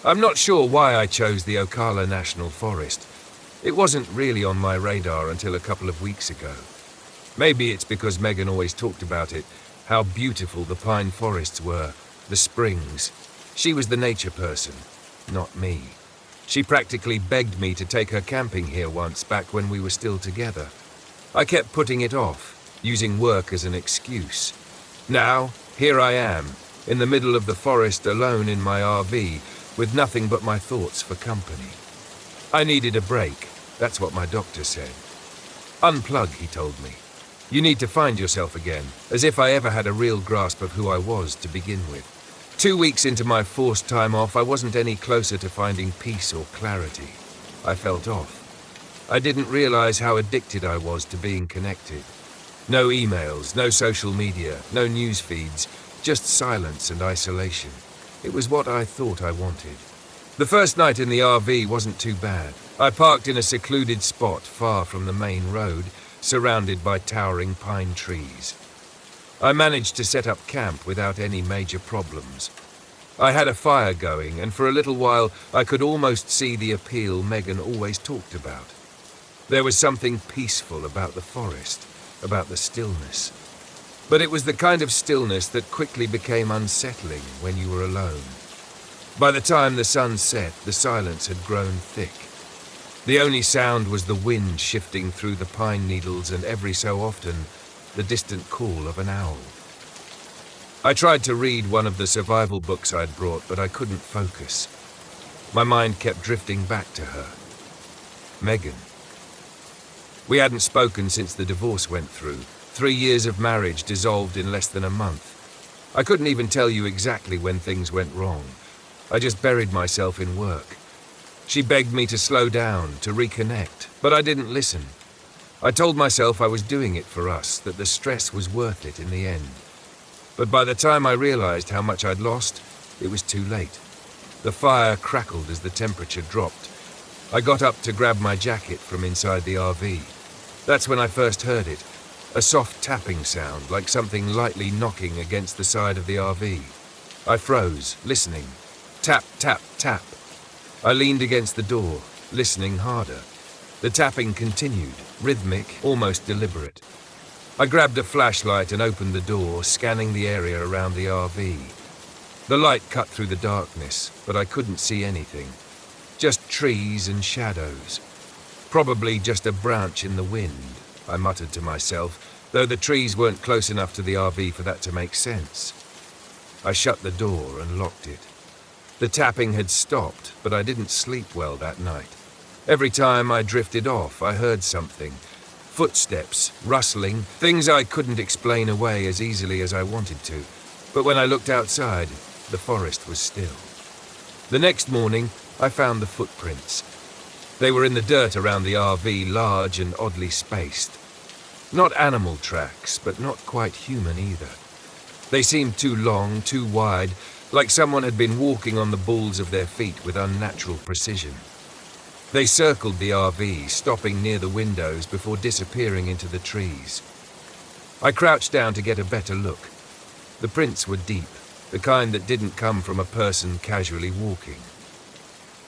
I'm not sure why I chose the Ocala National Forest. It wasn't really on my radar until a couple of weeks ago. Maybe it's because Megan always talked about it, how beautiful the pine forests were, the springs. She was the nature person, not me. She practically begged me to take her camping here once back when we were still together. I kept putting it off, using work as an excuse. Now, here I am, in the middle of the forest alone in my RV, with nothing but my thoughts for company. I needed a break, that's what my doctor said. Unplug, he told me. You need to find yourself again, as if I ever had a real grasp of who I was to begin with. 2 weeks into my forced time off, I wasn't any closer to finding peace or clarity. I felt off. I didn't realize how addicted I was to being connected. No emails, no social media, no news feeds, just silence and isolation. It was what I thought I wanted. The first night in the RV wasn't too bad. I parked in a secluded spot far from the main road, surrounded by towering pine trees. I managed to set up camp without any major problems. I had a fire going, and for a little while I could almost see the appeal Megan always talked about. There was something peaceful about the forest, about the stillness. But it was the kind of stillness that quickly became unsettling when you were alone. By the time the sun set, the silence had grown thick. The only sound was the wind shifting through the pine needles and every so often, the distant call of an owl. I tried to read one of the survival books I'd brought, but I couldn't focus. My mind kept drifting back to her. Megan. We hadn't spoken since the divorce went through. 3 years of marriage dissolved in less than a month. I couldn't even tell you exactly when things went wrong. I just buried myself in work. She begged me to slow down, to reconnect, but I didn't listen. I told myself I was doing it for us, that the stress was worth it in the end. But by the time I realized how much I'd lost, it was too late. The fire crackled as the temperature dropped. I got up to grab my jacket from inside the RV. That's when I first heard it, a soft tapping sound, like something lightly knocking against the side of the RV. I froze, listening. Tap, tap, tap. I leaned against the door, listening harder. The tapping continued, rhythmic, almost deliberate. I grabbed a flashlight and opened the door, scanning the area around the RV. The light cut through the darkness, but I couldn't see anything. Just trees and shadows. Probably just a branch in the wind, I muttered to myself, though the trees weren't close enough to the RV for that to make sense. I shut the door and locked it. The tapping had stopped, but I didn't sleep well that night. Every time I drifted off, I heard something. Footsteps, rustling, things I couldn't explain away as easily as I wanted to. But when I looked outside, the forest was still. The next morning, I found the footprints. They were in the dirt around the RV, large and oddly spaced. Not animal tracks, but not quite human either. They seemed too long, too wide, like someone had been walking on the balls of their feet with unnatural precision. They circled the RV, stopping near the windows before disappearing into the trees. I crouched down to get a better look. The prints were deep, the kind that didn't come from a person casually walking.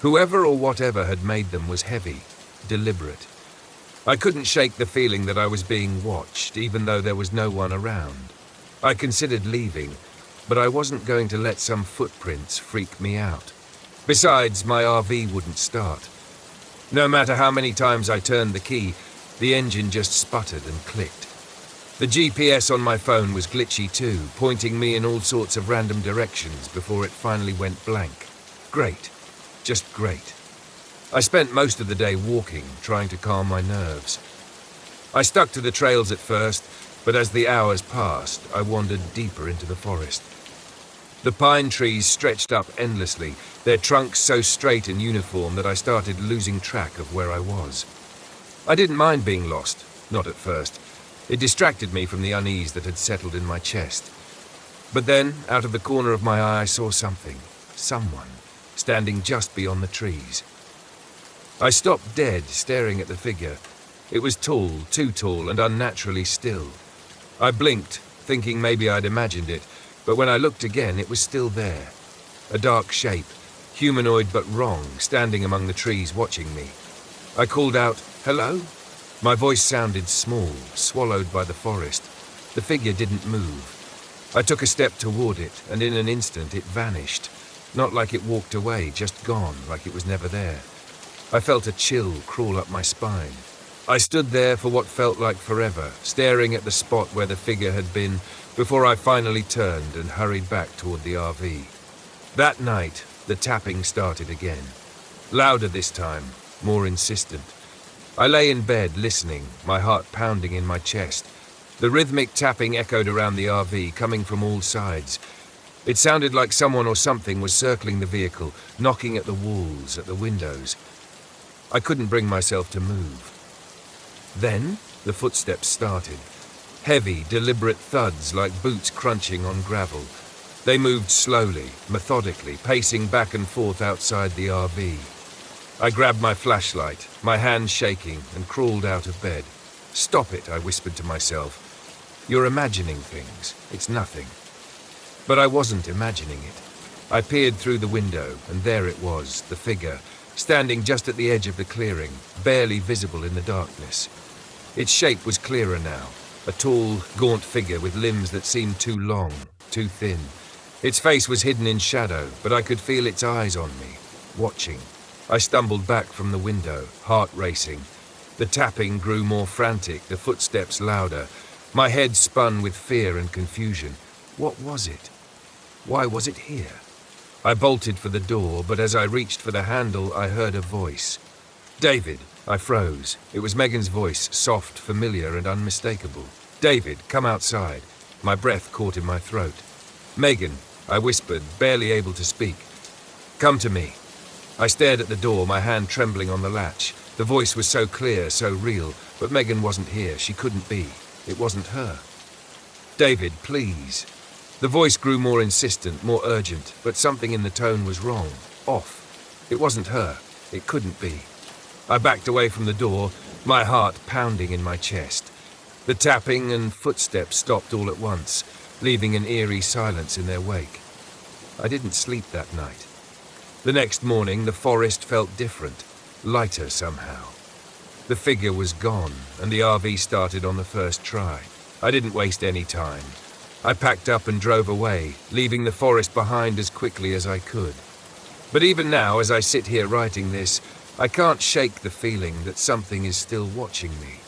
Whoever or whatever had made them was heavy, deliberate. I couldn't shake the feeling that I was being watched, even though there was no one around. I considered leaving, but I wasn't going to let some footprints freak me out. Besides, my RV wouldn't start. No matter how many times I turned the key, the engine just sputtered and clicked. The GPS on my phone was glitchy too, pointing me in all sorts of random directions before it finally went blank. Great. Just great. I spent most of the day walking, trying to calm my nerves. I stuck to the trails at first, but as the hours passed, I wandered deeper into the forest. The pine trees stretched up endlessly, their trunks so straight and uniform that I started losing track of where I was. I didn't mind being lost, not at first. It distracted me from the unease that had settled in my chest. But then, out of the corner of my eye, I saw something, someone, standing just beyond the trees. I stopped dead, staring at the figure. It was tall, too tall, and unnaturally still. I blinked, thinking maybe I'd imagined it, but when I looked again, it was still there. A dark shape, humanoid but wrong, standing among the trees watching me. I called out, "Hello?" My voice sounded small, swallowed by the forest. The figure didn't move. I took a step toward it, and in an instant it vanished. Not like it walked away, just gone, like it was never there. I felt a chill crawl up my spine. I stood there for what felt like forever, staring at the spot where the figure had been, before I finally turned and hurried back toward the RV. That night, the tapping started again. Louder this time, more insistent. I lay in bed, listening, my heart pounding in my chest. The rhythmic tapping echoed around the RV, coming from all sides. It sounded like someone or something was circling the vehicle, knocking at the walls, at the windows. I couldn't bring myself to move. Then, the footsteps started. Heavy, deliberate thuds like boots crunching on gravel. They moved slowly, methodically, pacing back and forth outside the RV. I grabbed my flashlight, my hands shaking, and crawled out of bed. "Stop it," I whispered to myself. "You're imagining things. It's nothing." But I wasn't imagining it. I peered through the window, and there it was, the figure, standing just at the edge of the clearing, barely visible in the darkness. Its shape was clearer now, a tall, gaunt figure with limbs that seemed too long, too thin. Its face was hidden in shadow, but I could feel its eyes on me, watching. I stumbled back from the window, heart racing. The tapping grew more frantic, the footsteps louder. My head spun with fear and confusion. What was it? Why was it here? I bolted for the door, but as I reached for the handle, I heard a voice. "David." I froze. It was Megan's voice, soft, familiar, and unmistakable. "David, come outside." My breath caught in my throat. "Megan," I whispered, barely able to speak. "Come to me." I stared at the door, my hand trembling on the latch. The voice was so clear, so real, but Megan wasn't here. She couldn't be. It wasn't her. "David, please." The voice grew more insistent, more urgent, but something in the tone was wrong, off. It wasn't her. It couldn't be. I backed away from the door, my heart pounding in my chest. The tapping and footsteps stopped all at once, leaving an eerie silence in their wake. I didn't sleep that night. The next morning, the forest felt different, lighter somehow. The figure was gone, and the RV started on the first try. I didn't waste any time. I packed up and drove away, leaving the forest behind as quickly as I could. But even now, as I sit here writing this, I can't shake the feeling that something is still watching me.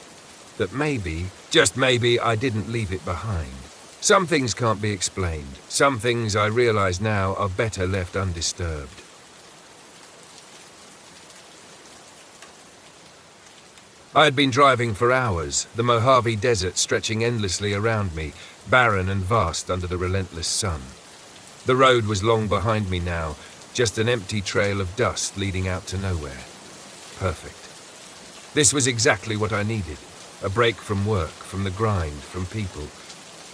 That maybe, just maybe, I didn't leave it behind. Some things can't be explained. Some things I realize now are better left undisturbed. I had been driving for hours, the Mojave Desert stretching endlessly around me, barren and vast under the relentless sun. The road was long behind me now, just an empty trail of dust leading out to nowhere. Perfect. This was exactly what I needed. A break from work, from the grind, from people.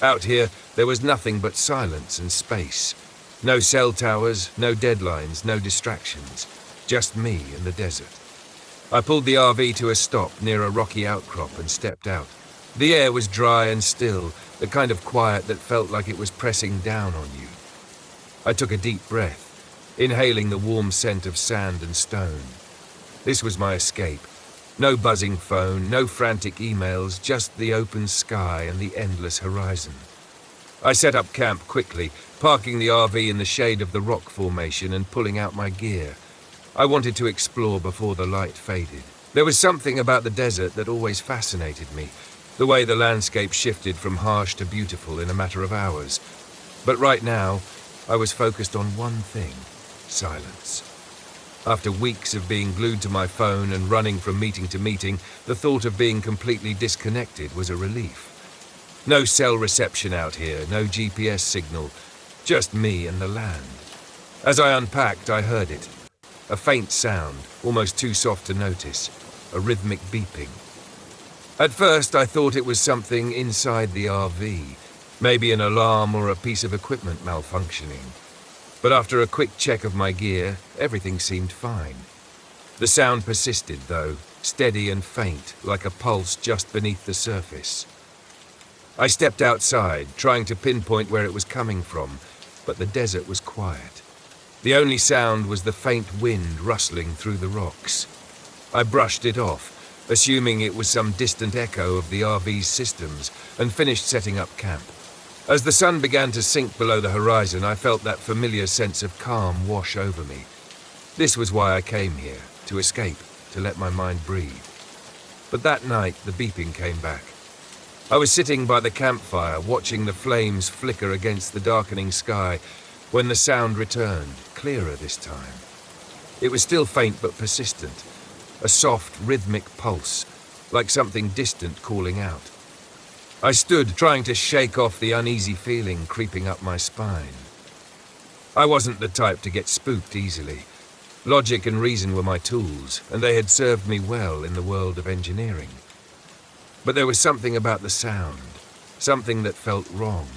Out here, there was nothing but silence and space. No cell towers, no deadlines, no distractions. Just me and the desert. I pulled the RV to a stop near a rocky outcrop and stepped out. The air was dry and still, the kind of quiet that felt like it was pressing down on you. I took a deep breath, inhaling the warm scent of sand and stone. This was my escape. No buzzing phone, no frantic emails, just the open sky and the endless horizon. I set up camp quickly, parking the RV in the shade of the rock formation and pulling out my gear. I wanted to explore before the light faded. There was something about the desert that always fascinated me, the way the landscape shifted from harsh to beautiful in a matter of hours. But right now, I was focused on one thing: silence. After weeks of being glued to my phone and running from meeting to meeting, the thought of being completely disconnected was a relief. No cell reception out here, no GPS signal, just me and the land. As I unpacked, I heard it. A faint sound, almost too soft to notice, a rhythmic beeping. At first, I thought it was something inside the RV, maybe an alarm or a piece of equipment malfunctioning. But after a quick check of my gear, everything seemed fine. The sound persisted, though, steady and faint, like a pulse just beneath the surface. I stepped outside, trying to pinpoint where it was coming from, but the desert was quiet. The only sound was the faint wind rustling through the rocks. I brushed it off, assuming it was some distant echo of the RV's systems, and finished setting up camp. As the sun began to sink below the horizon, I felt that familiar sense of calm wash over me. This was why I came here, to escape, to let my mind breathe. But that night, the beeping came back. I was sitting by the campfire, watching the flames flicker against the darkening sky, when the sound returned, clearer this time. It was still faint but persistent, a soft, rhythmic pulse, like something distant calling out. I stood, trying to shake off the uneasy feeling creeping up my spine. I wasn't the type to get spooked easily. Logic and reason were my tools, and they had served me well in the world of engineering. But there was something about the sound, something that felt wrong.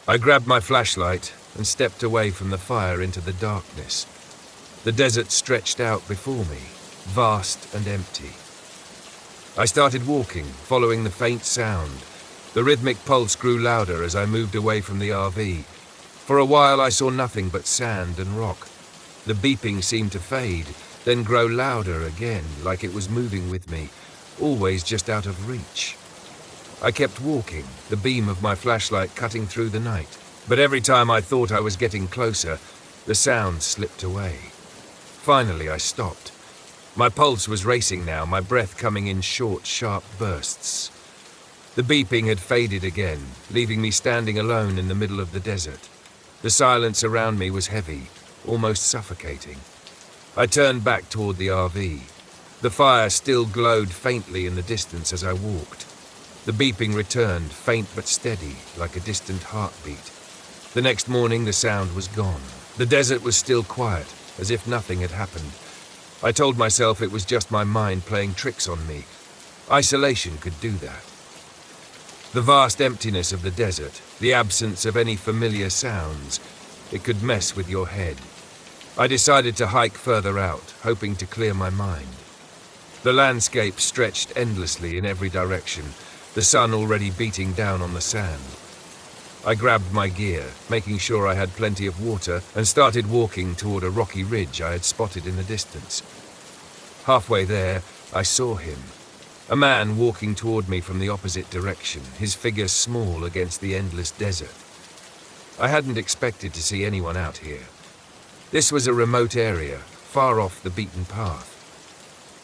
I grabbed my flashlight and stepped away from the fire into the darkness. The desert stretched out before me, vast and empty. I started walking, following the faint sound. The rhythmic pulse grew louder as I moved away from the RV. For a while I saw nothing but sand and rock. The beeping seemed to fade, then grow louder again, like it was moving with me, always just out of reach. I kept walking, the beam of my flashlight cutting through the night. But every time I thought I was getting closer, the sound slipped away. Finally, I stopped. My pulse was racing now, my breath coming in short, sharp bursts. The beeping had faded again, leaving me standing alone in the middle of the desert. The silence around me was heavy, almost suffocating. I turned back toward the RV. The fire still glowed faintly in the distance as I walked. The beeping returned, faint but steady, like a distant heartbeat. The next morning, the sound was gone. The desert was still quiet, as if nothing had happened. I told myself it was just my mind playing tricks on me. Isolation could do that. The vast emptiness of the desert, the absence of any familiar sounds, it could mess with your head. I decided to hike further out, hoping to clear my mind. The landscape stretched endlessly in every direction, the sun already beating down on the sand. I grabbed my gear, making sure I had plenty of water, and started walking toward a rocky ridge I had spotted in the distance. Halfway there, I saw him. A man walking toward me from the opposite direction, his figure small against the endless desert. I hadn't expected to see anyone out here. This was a remote area, far off the beaten path.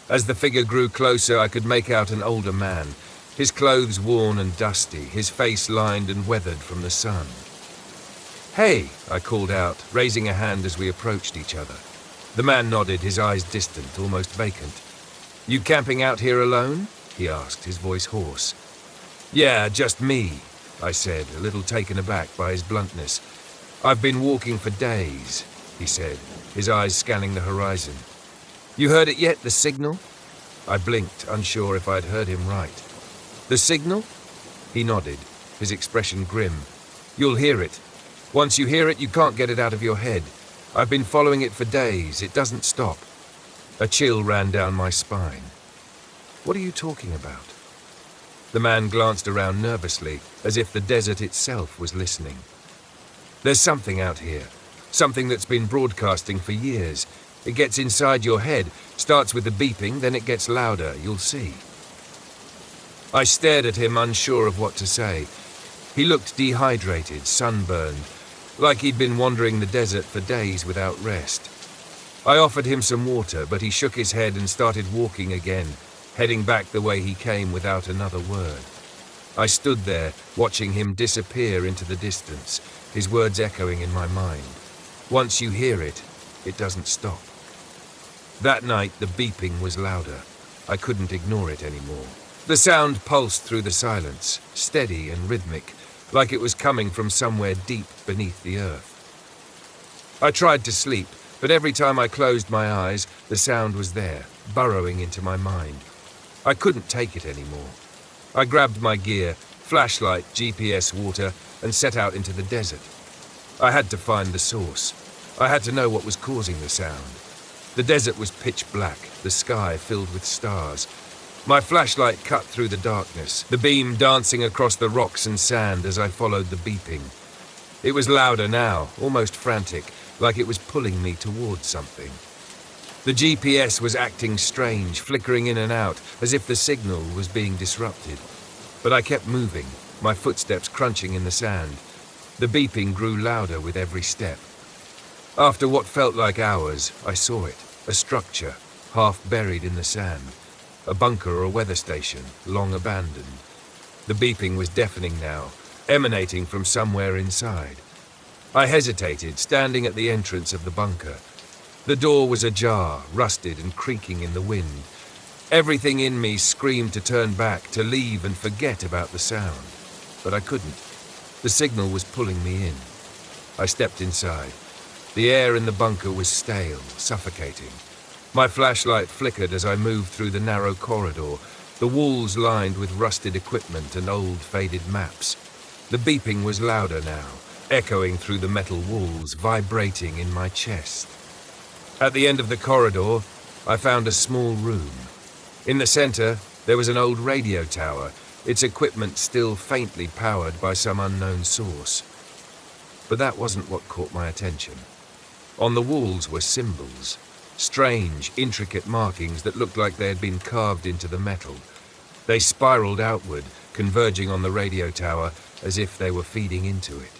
As the figure grew closer, I could make out an older man, his clothes worn and dusty, his face lined and weathered from the sun. "Hey," I called out, raising a hand as we approached each other. The man nodded, his eyes distant, almost vacant. "You camping out here alone?" he asked, his voice hoarse. "Yeah, just me," I said, a little taken aback by his bluntness. "I've been walking for days," he said, his eyes scanning the horizon. "You heard it yet, the signal?" I blinked, unsure if I'd heard him right. "The signal?" He nodded, his expression grim. "You'll hear it. Once you hear it, you can't get it out of your head. I've been following it for days. It doesn't stop." A chill ran down my spine. "What are you talking about?" The man glanced around nervously, as if the desert itself was listening. "There's something out here. Something that's been broadcasting for years. It gets inside your head, starts with the beeping, then it gets louder. You'll see." I stared at him, unsure of what to say. He looked dehydrated, sunburned, like he'd been wandering the desert for days without rest. I offered him some water, but he shook his head and started walking again, heading back the way he came without another word. I stood there, watching him disappear into the distance, his words echoing in my mind. Once you hear it, it doesn't stop. That night, the beeping was louder. I couldn't ignore it anymore. The sound pulsed through the silence, steady and rhythmic, like it was coming from somewhere deep beneath the earth. I tried to sleep, but every time I closed my eyes, the sound was there, burrowing into my mind. I couldn't take it anymore. I grabbed my gear, flashlight, GPS, water, and set out into the desert. I had to find the source. I had to know what was causing the sound. The desert was pitch black, the sky filled with stars. My flashlight cut through the darkness, the beam dancing across the rocks and sand as I followed the beeping. It was louder now, almost frantic, like it was pulling me towards something. The GPS was acting strange, flickering in and out, as if the signal was being disrupted. But I kept moving, my footsteps crunching in the sand. The beeping grew louder with every step. After what felt like hours, I saw it, a structure, half buried in the sand. A bunker or a weather station, long abandoned. The beeping was deafening now, emanating from somewhere inside. I hesitated, standing at the entrance of the bunker. The door was ajar, rusted and creaking in the wind. Everything in me screamed to turn back, to leave and forget about the sound. But I couldn't. The signal was pulling me in. I stepped inside. The air in the bunker was stale, suffocating. My flashlight flickered as I moved through the narrow corridor, the walls lined with rusted equipment and old faded maps. The beeping was louder now, echoing through the metal walls, vibrating in my chest. At the end of the corridor, I found a small room. In the center, there was an old radio tower, its equipment still faintly powered by some unknown source. But that wasn't what caught my attention. On the walls were symbols, strange, intricate markings that looked like they had been carved into the metal. They spiraled outward, converging on the radio tower as if they were feeding into it.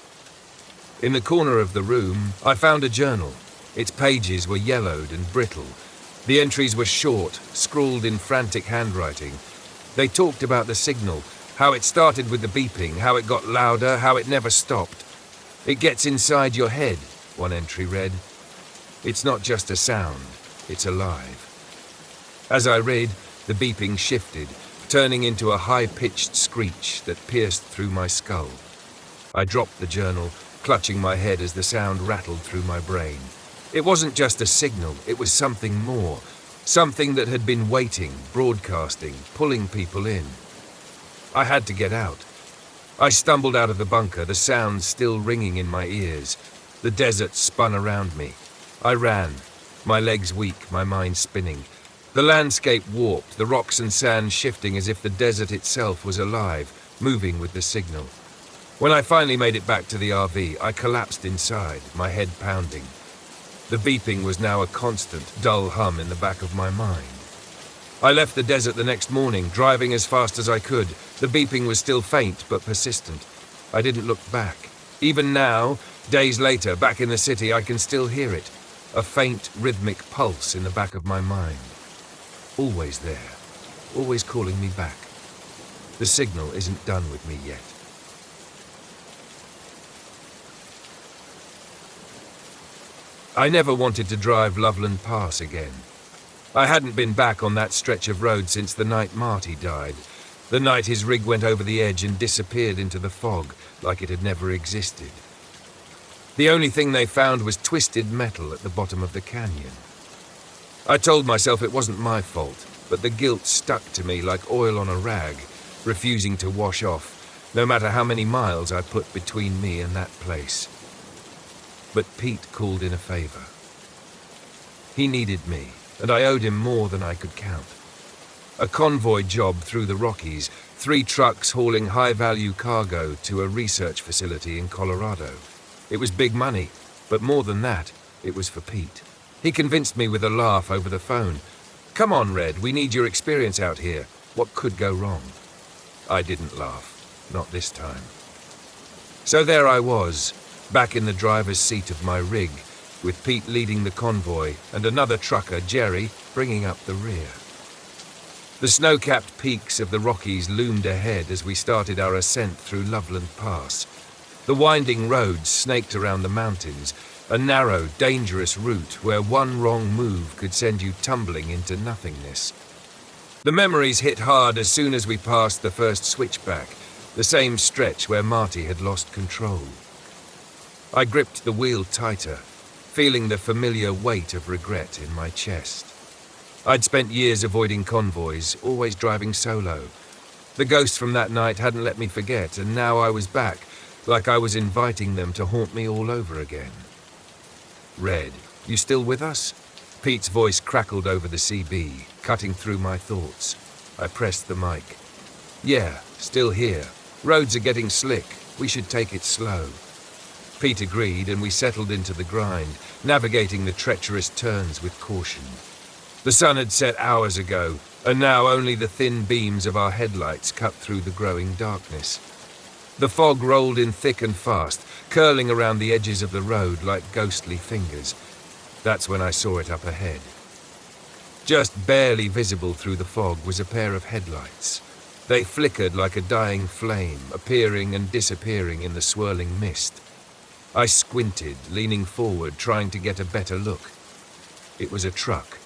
In the corner of the room, I found a journal. Its pages were yellowed and brittle. The entries were short, scrawled in frantic handwriting. They talked about the signal, how it started with the beeping, how it got louder, how it never stopped. "It gets inside your head," one entry read. "It's not just a sound, it's alive." As I read, the beeping shifted, turning into a high-pitched screech that pierced through my skull. I dropped the journal, clutching my head as the sound rattled through my brain. It wasn't just a signal, it was something more. Something that had been waiting, broadcasting, pulling people in. I had to get out. I stumbled out of the bunker, the sound still ringing in my ears. The desert spun around me. I ran, my legs weak, my mind spinning. The landscape warped, the rocks and sand shifting as if the desert itself was alive, moving with the signal. When I finally made it back to the RV, I collapsed inside, my head pounding. The beeping was now a constant, dull hum in the back of my mind. I left the desert the next morning, driving as fast as I could. The beeping was still faint, but persistent. I didn't look back. Even now, days later, back in the city, I can still hear it. A faint, rhythmic pulse in the back of my mind. Always there, always calling me back. The signal isn't done with me yet. I never wanted to drive Loveland Pass again. I hadn't been back on that stretch of road since the night Marty died, the night his rig went over the edge and disappeared into the fog like it had never existed. The only thing they found was twisted metal at the bottom of the canyon. I told myself it wasn't my fault, but the guilt stuck to me like oil on a rag, refusing to wash off, no matter how many miles I put between me and that place. But Pete called in a favor. He needed me, and I owed him more than I could count. A convoy job through the Rockies, 3 trucks hauling high-value cargo to a research facility in Colorado. It was big money, but more than that, it was for Pete. He convinced me with a laugh over the phone. "Come on, Red, we need your experience out here. What could go wrong?" I didn't laugh, not this time. So there I was, back in the driver's seat of my rig, with Pete leading the convoy and another trucker, Jerry, bringing up the rear. The snow-capped peaks of the Rockies loomed ahead as we started our ascent through Loveland Pass. The winding roads snaked around the mountains, a narrow, dangerous route where one wrong move could send you tumbling into nothingness. The memories hit hard as soon as we passed the first switchback, the same stretch where Marty had lost control. I gripped the wheel tighter, feeling the familiar weight of regret in my chest. I'd spent years avoiding convoys, always driving solo. The ghost from that night hadn't let me forget, and now I was back, like I was inviting them to haunt me all over again. "Red, you still with us?" Pete's voice crackled over the CB, cutting through my thoughts. I pressed the mic. "Yeah, still here. Roads are getting slick. We should take it slow." Pete agreed, and we settled into the grind, navigating the treacherous turns with caution. The sun had set hours ago, and now only the thin beams of our headlights cut through the growing darkness. The fog rolled in thick and fast, curling around the edges of the road like ghostly fingers. That's when I saw it up ahead. Just barely visible through the fog was a pair of headlights. They flickered like a dying flame, appearing and disappearing in the swirling mist. I squinted, leaning forward, trying to get a better look. It was a truck,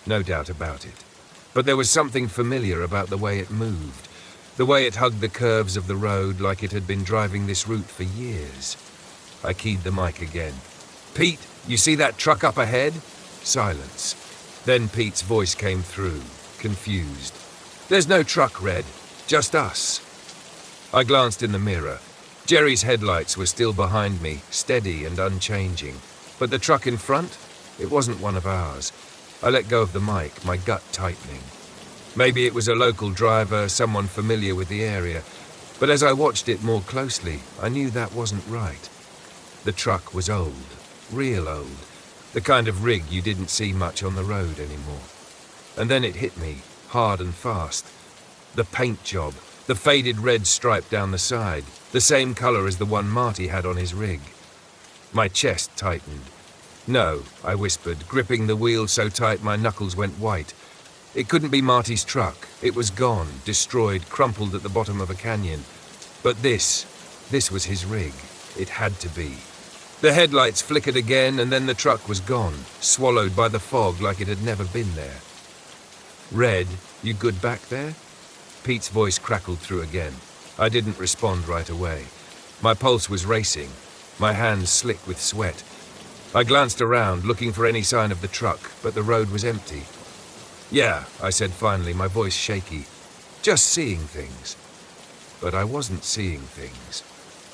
no doubt about it. But there was something familiar about the way it moved, the way it hugged the curves of the road like it had been driving this route for years. I keyed the mic again. "Pete, you see that truck up ahead?" Silence. Then Pete's voice came through, confused. "There's no truck, Red. Just us." I glanced in the mirror. Jerry's headlights were still behind me, steady and unchanging. But the truck in front? It wasn't one of ours. I let go of the mic, my gut tightening. Maybe it was a local driver, someone familiar with the area. But as I watched it more closely, I knew that wasn't right. The truck was old, real old. The kind of rig you didn't see much on the road anymore. And then it hit me, hard and fast. The paint job, the faded red stripe down the side, the same color as the one Marty had on his rig. My chest tightened. "No," I whispered, gripping the wheel so tight my knuckles went white. It couldn't be Marty's truck. It was gone, destroyed, crumpled at the bottom of a canyon. But this was his rig. It had to be. The headlights flickered again, and then the truck was gone, swallowed by the fog like it had never been there. "Red, you good back there?" Pete's voice crackled through again. I didn't respond right away. My pulse was racing, my hands slick with sweat. I glanced around, looking for any sign of the truck, but the road was empty. "Yeah," I said finally, my voice shaky. "Just seeing things." But I wasn't seeing things.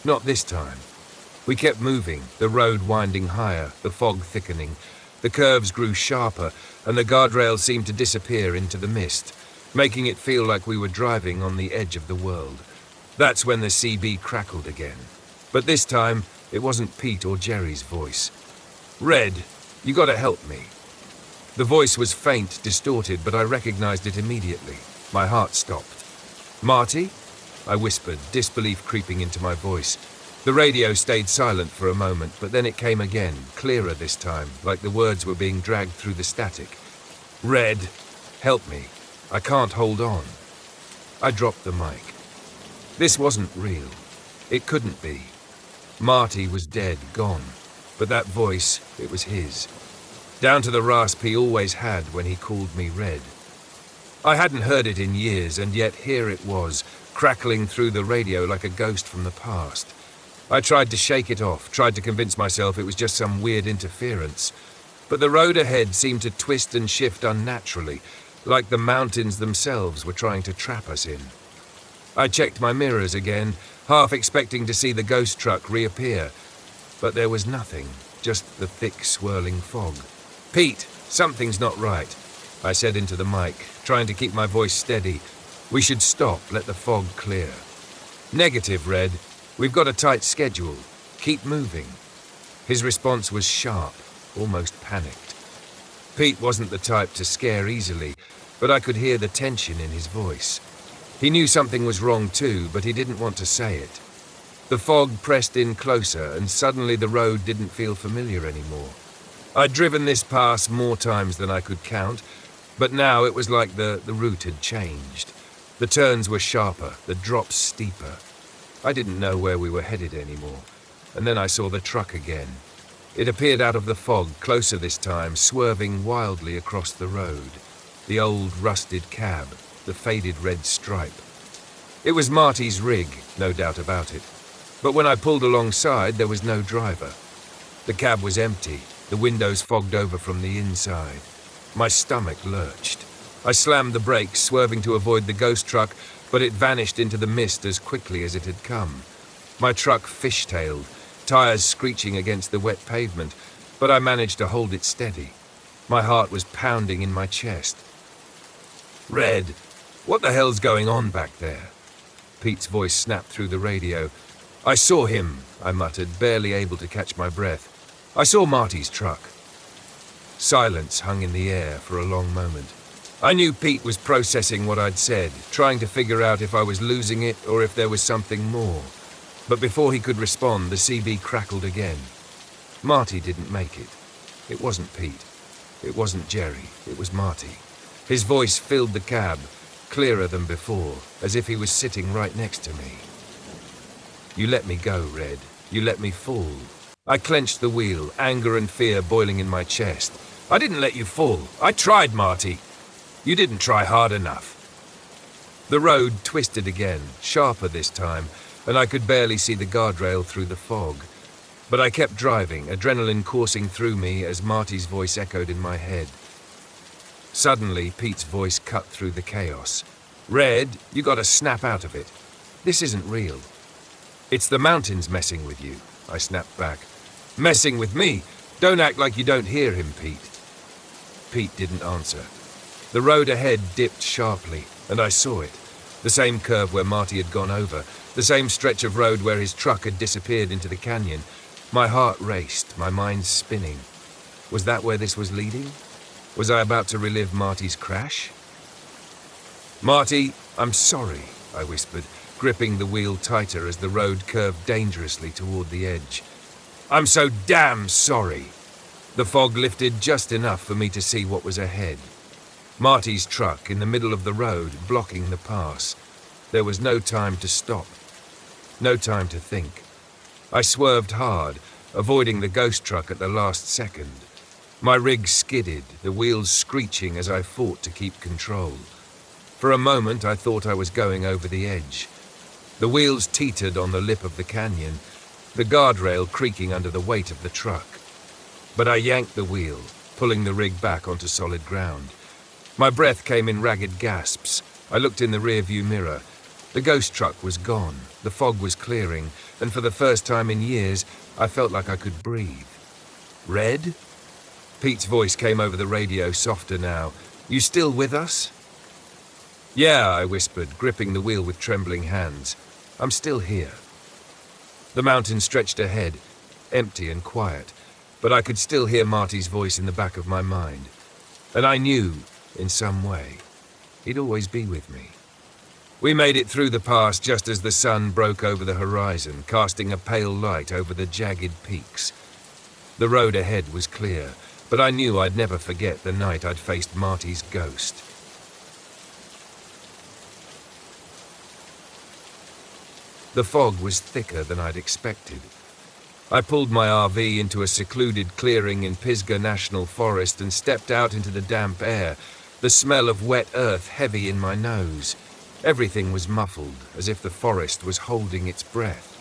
Not this time. We kept moving, the road winding higher, the fog thickening. The curves grew sharper, and the guardrails seemed to disappear into the mist, making it feel like we were driving on the edge of the world. That's when the CB crackled again. But this time, it wasn't Pete or Jerry's voice. "Red, you gotta help me." The voice was faint, distorted, but I recognized it immediately. My heart stopped. "Marty?" I whispered, disbelief creeping into my voice. The radio stayed silent for a moment, but then it came again, clearer this time, like the words were being dragged through the static. "Red, help me. I can't hold on." I dropped the mic. This wasn't real. It couldn't be. Marty was dead, gone. But that voice, it was his. Down to the rasp he always had when he called me Red. I hadn't heard it in years, and yet here it was, crackling through the radio like a ghost from the past. I tried to shake it off, tried to convince myself it was just some weird interference. But the road ahead seemed to twist and shift unnaturally, like the mountains themselves were trying to trap us in. I checked my mirrors again, half expecting to see the ghost truck reappear. But there was nothing, just the thick, swirling fog. "Pete, something's not right," I said into the mic, trying to keep my voice steady. "We should stop, let the fog clear." "Negative, Red. We've got a tight schedule. Keep moving." His response was sharp, almost panicked. Pete wasn't the type to scare easily, but I could hear the tension in his voice. He knew something was wrong too, but he didn't want to say it. The fog pressed in closer, and suddenly the road didn't feel familiar anymore. I'd driven this pass more times than I could count, but now it was like the route had changed. The turns were sharper, the drops steeper. I didn't know where we were headed anymore, and then I saw the truck again. It appeared out of the fog, closer this time, swerving wildly across the road. The old rusted cab, the faded red stripe. It was Marty's rig, no doubt about it. But when I pulled alongside, there was no driver. The cab was empty, the windows fogged over from the inside. My stomach lurched. I slammed the brakes, swerving to avoid the ghost truck, but it vanished into the mist as quickly as it had come. My truck fishtailed, tires screeching against the wet pavement, but I managed to hold it steady. My heart was pounding in my chest. "Red, what the hell's going on back there?" Pete's voice snapped through the radio. "I saw him," I muttered, barely able to catch my breath. "I saw Marty's truck." Silence hung in the air for a long moment. I knew Pete was processing what I'd said, trying to figure out if I was losing it or if there was something more. But before he could respond, the CB crackled again. Marty didn't make it. It wasn't Pete. It wasn't Jerry. It was Marty. His voice filled the cab, clearer than before, as if he was sitting right next to me. "You let me go, Red. You let me fall." I clenched the wheel, anger and fear boiling in my chest. "I didn't let you fall. I tried, Marty. You didn't try hard enough." The road twisted again, sharper this time, and I could barely see the guardrail through the fog. But I kept driving, adrenaline coursing through me as Marty's voice echoed in my head. Suddenly, Pete's voice cut through the chaos. "Red, you gotta snap out of it. This isn't real." "It's the mountains messing with you," I snapped back. "Messing with me? Don't act like you don't hear him, Pete." Pete didn't answer. The road ahead dipped sharply, and I saw it. The same curve where Marty had gone over, the same stretch of road where his truck had disappeared into the canyon. My heart raced, my mind spinning. Was that where this was leading? Was I about to relive Marty's crash? "Marty, I'm sorry," I whispered, gripping the wheel tighter as the road curved dangerously toward the edge. "I'm so damn sorry." The fog lifted just enough for me to see what was ahead. Marty's truck in the middle of the road, blocking the pass. There was no time to stop. No time to think. I swerved hard, avoiding the ghost truck at the last second. My rig skidded, the wheels screeching as I fought to keep control. For a moment I thought I was going over the edge. The wheels teetered on the lip of the canyon, the guardrail creaking under the weight of the truck. But I yanked the wheel, pulling the rig back onto solid ground. My breath came in ragged gasps. I looked in the rearview mirror. The ghost truck was gone, the fog was clearing, and for the first time in years, I felt like I could breathe. "Red?" Pete's voice came over the radio, softer now. "You still with us?" "Yeah," I whispered, gripping the wheel with trembling hands. "I'm still here." The mountain stretched ahead, empty and quiet, but I could still hear Marty's voice in the back of my mind. And I knew, in some way, he'd always be with me. We made it through the pass just as the sun broke over the horizon, casting a pale light over the jagged peaks. The road ahead was clear, but I knew I'd never forget the night I'd faced Marty's ghost. The fog was thicker than I'd expected. I pulled my RV into a secluded clearing in Pisgah National Forest and stepped out into the damp air, the smell of wet earth heavy in my nose. Everything was muffled, as if the forest was holding its breath.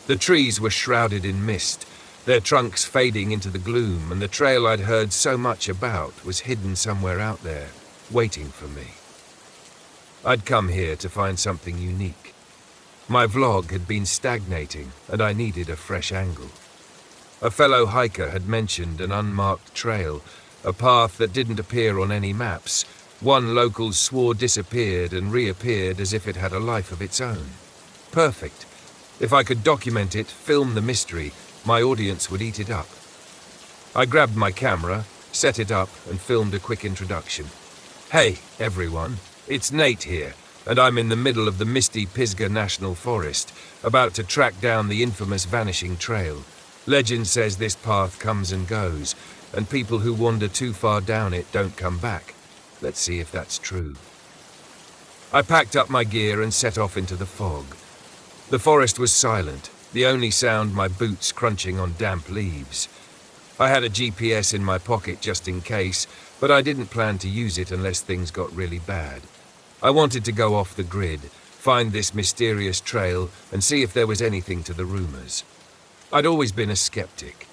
The trees were shrouded in mist, their trunks fading into the gloom, and the trail I'd heard so much about was hidden somewhere out there, waiting for me. I'd come here to find something unique. My vlog had been stagnating, and I needed a fresh angle. A fellow hiker had mentioned an unmarked trail, a path that didn't appear on any maps. One local swore disappeared and reappeared as if it had a life of its own. Perfect. If I could document it, film the mystery, my audience would eat it up. I grabbed my camera, set it up, and filmed a quick introduction. "Hey, everyone, it's Nate here, and I'm in the middle of the misty Pisgah National Forest, about to track down the infamous Vanishing Trail. Legend says this path comes and goes, and people who wander too far down it don't come back. Let's see if that's true." I packed up my gear and set off into the fog. The forest was silent, the only sound my boots crunching on damp leaves. I had a GPS in my pocket just in case, but I didn't plan to use it unless things got really bad. I wanted to go off the grid, find this mysterious trail, and see if there was anything to the rumors. I'd always been a skeptic.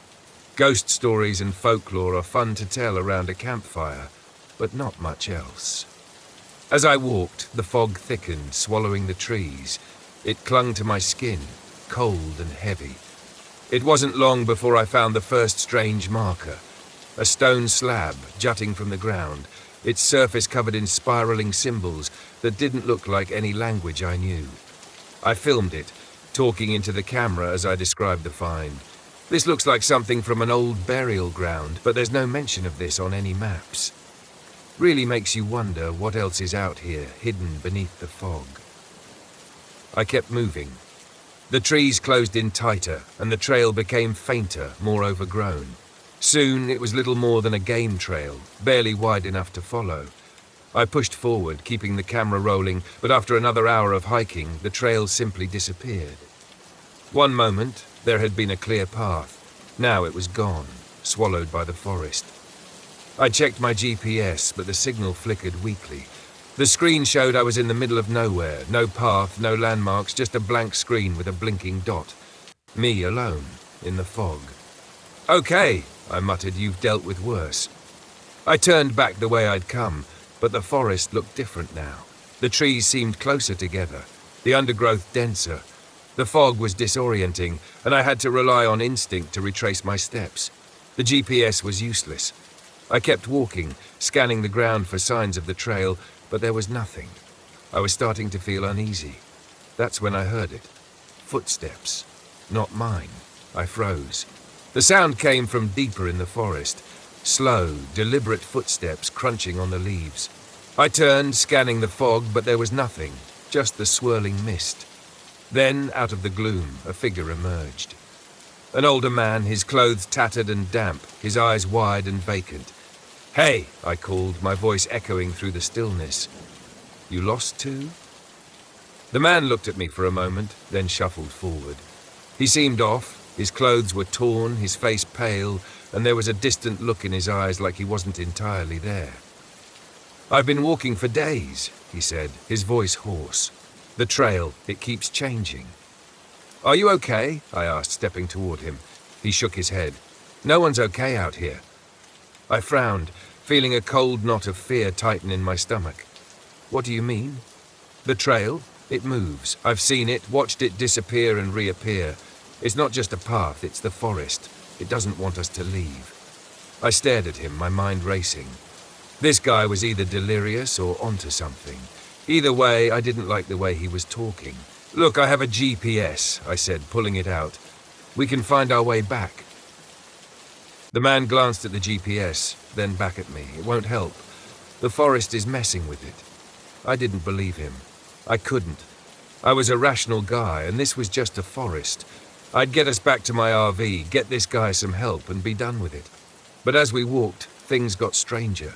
Ghost stories and folklore are fun to tell around a campfire, but not much else. As I walked, the fog thickened, swallowing the trees. It clung to my skin, cold and heavy. It wasn't long before I found the first strange marker, a stone slab jutting from the ground, its surface covered in spiraling symbols that didn't look like any language I knew. I filmed it, talking into the camera as I described the find. "This looks like something from an old burial ground, but there's no mention of this on any maps. Really makes you wonder what else is out here, hidden beneath the fog." I kept moving. The trees closed in tighter, and the trail became fainter, more overgrown. Soon it was little more than a game trail, barely wide enough to follow. I pushed forward, keeping the camera rolling, but after another hour of hiking, the trail simply disappeared. One moment, there had been a clear path. Now it was gone, swallowed by the forest. I checked my GPS, but the signal flickered weakly. The screen showed I was in the middle of nowhere, no path, no landmarks, just a blank screen with a blinking dot. Me alone, in the fog. "Okay," I muttered, "you've dealt with worse." I turned back the way I'd come, but the forest looked different now. The trees seemed closer together, the undergrowth denser. The fog was disorienting, and I had to rely on instinct to retrace my steps. The GPS was useless. I kept walking, scanning the ground for signs of the trail, but there was nothing. I was starting to feel uneasy. That's when I heard it. Footsteps. Not mine. I froze. The sound came from deeper in the forest. Slow, deliberate footsteps crunching on the leaves. I turned, scanning the fog, but there was nothing, just the swirling mist. Then, out of the gloom, a figure emerged. An older man, his clothes tattered and damp, his eyes wide and vacant. "Hey," I called, my voice echoing through the stillness. "You lost too?" The man looked at me for a moment, then shuffled forward. He seemed off, his clothes were torn, his face pale, and there was a distant look in his eyes like he wasn't entirely there. "I've been walking for days," he said, his voice hoarse. "The trail, it keeps changing." "Are you okay?" I asked, stepping toward him. He shook his head. "No one's okay out here." I frowned, feeling a cold knot of fear tighten in my stomach. "What do you mean?" "The trail, it moves. I've seen it, watched it disappear and reappear. It's not just a path, it's the forest. It doesn't want us to leave." I stared at him, my mind racing. This guy was either delirious or onto something. Either way, I didn't like the way he was talking. "Look, I have a GPS," I said, pulling it out. "We can find our way back." The man glanced at the GPS, then back at me. "It won't help. The forest is messing with it." I didn't believe him. I couldn't. I was a rational guy, and this was just a forest. I'd get us back to my RV, get this guy some help, and be done with it. But as we walked, things got stranger.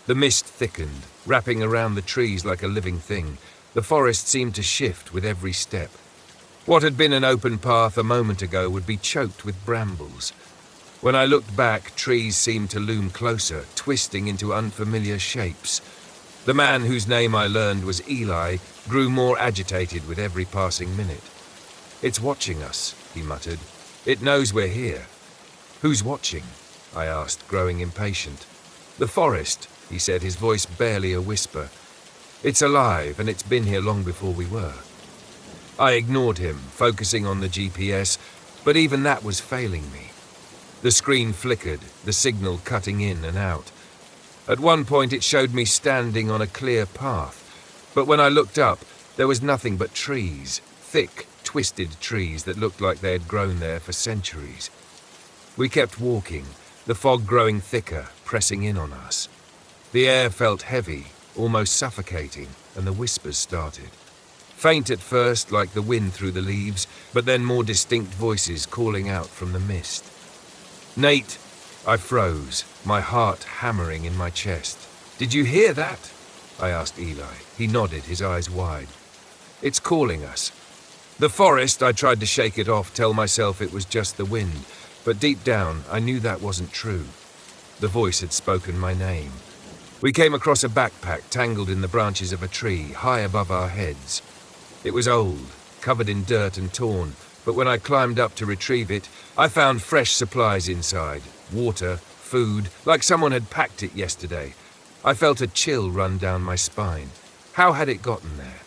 The mist thickened, wrapping around the trees like a living thing. The forest seemed to shift with every step. What had been an open path a moment ago would be choked with brambles. When I looked back, trees seemed to loom closer, twisting into unfamiliar shapes. The man whose name I learned was Eli grew more agitated with every passing minute. "It's watching us," he muttered. "It knows we're here." "Who's watching?" I asked, growing impatient. "The forest," he said, his voice barely a whisper. "It's alive, and it's been here long before we were." I ignored him, focusing on the GPS, but even that was failing me. The screen flickered, the signal cutting in and out. At one point it showed me standing on a clear path, but when I looked up, there was nothing but trees, thick, twisted trees that looked like they had grown there for centuries. We kept walking, the fog growing thicker, pressing in on us. The air felt heavy, almost suffocating, and the whispers started. Faint at first, like the wind through the leaves, but then more distinct voices calling out from the mist. "Nate," I froze, my heart hammering in my chest. "Did you hear that?" I asked Eli. He nodded, his eyes wide. "It's calling us." The forest, I tried to shake it off, tell myself it was just the wind, but deep down, I knew that wasn't true. The voice had spoken my name. We came across a backpack tangled in the branches of a tree, high above our heads. It was old, covered in dirt and torn, but when I climbed up to retrieve it, I found fresh supplies inside. Water, food, like someone had packed it yesterday. I felt a chill run down my spine. How had it gotten there?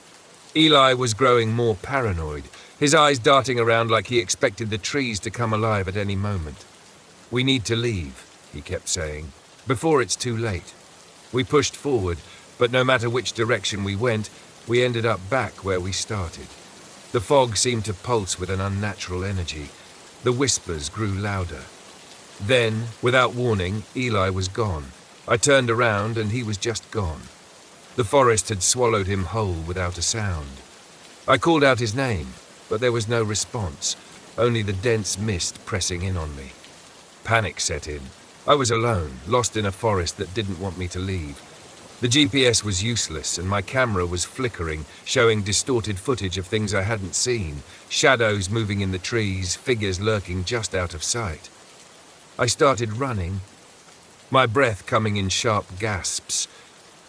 Eli was growing more paranoid, his eyes darting around like he expected the trees to come alive at any moment. "We need to leave," he kept saying, "before it's too late." We pushed forward, but no matter which direction we went, we ended up back where we started. The fog seemed to pulse with an unnatural energy. The whispers grew louder. Then, without warning, Eli was gone. I turned around and he was just gone. The forest had swallowed him whole without a sound. I called out his name, but there was no response, only the dense mist pressing in on me. Panic set in. I was alone, lost in a forest that didn't want me to leave. The GPS was useless and my camera was flickering, showing distorted footage of things I hadn't seen, shadows moving in the trees, figures lurking just out of sight. I started running, my breath coming in sharp gasps.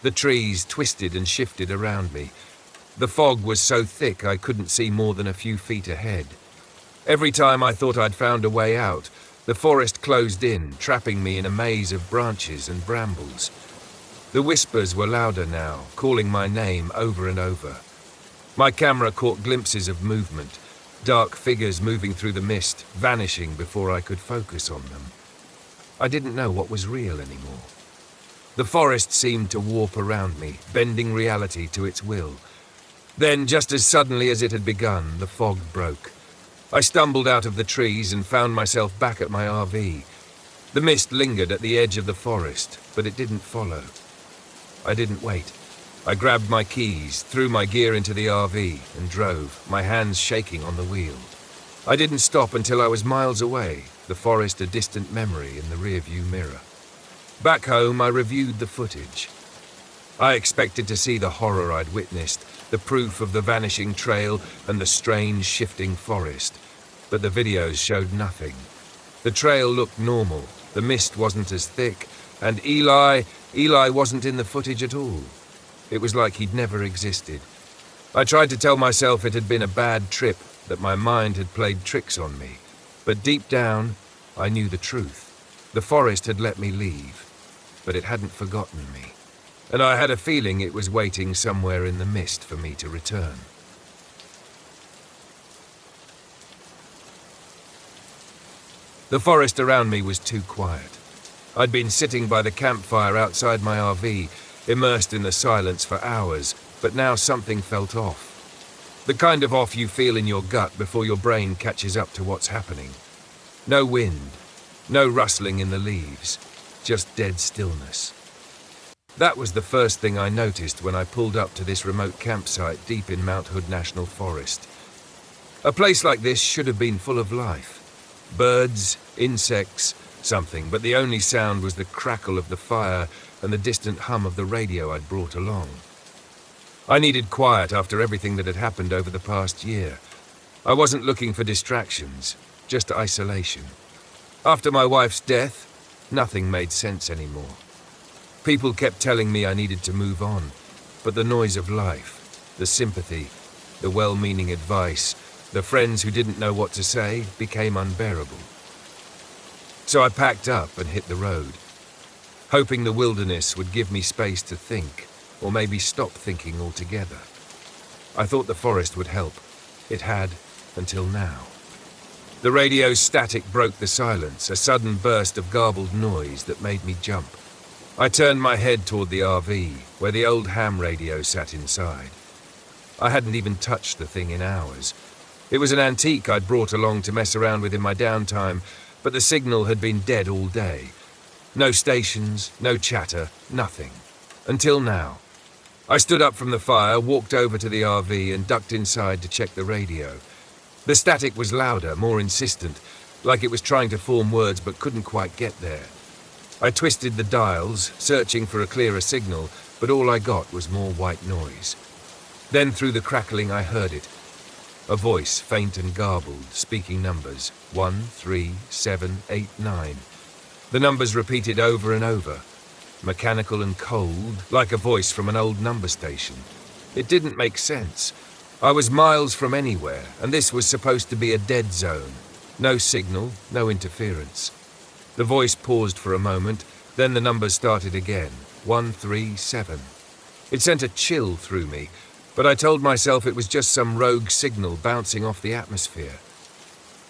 The trees twisted and shifted around me. The fog was so thick I couldn't see more than a few feet ahead. Every time I thought I'd found a way out, the forest closed in, trapping me in a maze of branches and brambles. The whispers were louder now, calling my name over and over. My camera caught glimpses of movement, dark figures moving through the mist, vanishing before I could focus on them. I didn't know what was real anymore. The forest seemed to warp around me, bending reality to its will. Then, just as suddenly as it had begun, the fog broke. I stumbled out of the trees and found myself back at my RV. The mist lingered at the edge of the forest, but it didn't follow. I didn't wait. I grabbed my keys, threw my gear into the RV, and drove, my hands shaking on the wheel. I didn't stop until I was miles away, the forest a distant memory in the rearview mirror. Back home, I reviewed the footage. I expected to see the horror I'd witnessed, the proof of the vanishing trail and the strange shifting forest, but the videos showed nothing. The trail looked normal, the mist wasn't as thick, and Eli wasn't in the footage at all. It was like he'd never existed. I tried to tell myself it had been a bad trip, that my mind had played tricks on me, but deep down, I knew the truth. The forest had let me leave, but it hadn't forgotten me. And I had a feeling it was waiting somewhere in the mist for me to return. The forest around me was too quiet. I'd been sitting by the campfire outside my RV, immersed in the silence for hours, but now something felt off. The kind of off you feel in your gut before your brain catches up to what's happening. No wind, no rustling in the leaves, just dead stillness. That was the first thing I noticed when I pulled up to this remote campsite deep in Mount Hood National Forest. A place like this should have been full of life. Birds, insects, something, but the only sound was the crackle of the fire and the distant hum of the radio I'd brought along. I needed quiet after everything that had happened over the past year. I wasn't looking for distractions, just isolation. After my wife's death, nothing made sense anymore. People kept telling me I needed to move on, but the noise of life, the sympathy, the well-meaning advice, the friends who didn't know what to say, became unbearable. So I packed up and hit the road, hoping the wilderness would give me space to think, or maybe stop thinking altogether. I thought the forest would help. It had, until now. The radio's static broke the silence, a sudden burst of garbled noise that made me jump. I turned my head toward the RV, where the old ham radio sat inside. I hadn't even touched the thing in hours. It was an antique I'd brought along to mess around with in my downtime, but the signal had been dead all day. No stations, no chatter, nothing. Until now. I stood up from the fire, walked over to the RV and ducked inside to check the radio. The static was louder, more insistent, like it was trying to form words but couldn't quite get there. I twisted the dials, searching for a clearer signal, but all I got was more white noise. Then through the crackling I heard it. A voice, faint and garbled, speaking numbers, 1, 3, 7, 8, 9. The numbers repeated over and over, mechanical and cold, like a voice from an old number station. It didn't make sense. I was miles from anywhere, and this was supposed to be a dead zone. No signal, no interference. The voice paused for a moment, then the numbers started again, 1, 3, 7. It sent a chill through me, but I told myself it was just some rogue signal bouncing off the atmosphere.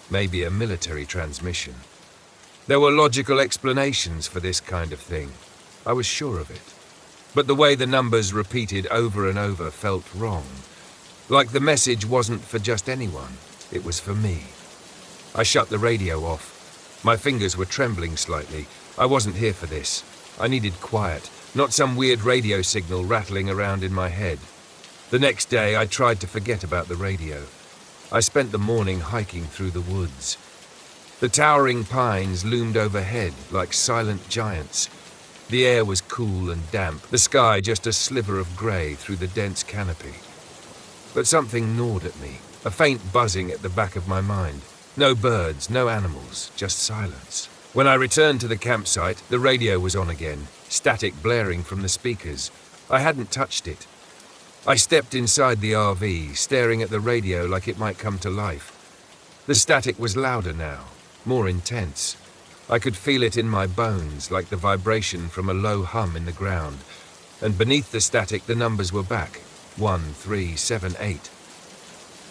Maybe a military transmission. There were logical explanations for this kind of thing. I was sure of it. But the way the numbers repeated over and over felt wrong. Like the message wasn't for just anyone, it was for me. I shut the radio off. My fingers were trembling slightly. I wasn't here for this. I needed quiet, not some weird radio signal rattling around in my head. The next day, I tried to forget about the radio. I spent the morning hiking through the woods. The towering pines loomed overhead like silent giants. The air was cool and damp, the sky just a sliver of grey through the dense canopy. But something gnawed at me, a faint buzzing at the back of my mind. No birds, no animals, just silence. When I returned to the campsite, the radio was on again, static blaring from the speakers. I hadn't touched it. I stepped inside the RV, staring at the radio like it might come to life. The static was louder now, more intense. I could feel it in my bones, like the vibration from a low hum in the ground. And beneath the static, the numbers were back. 1, 3, 7, 8.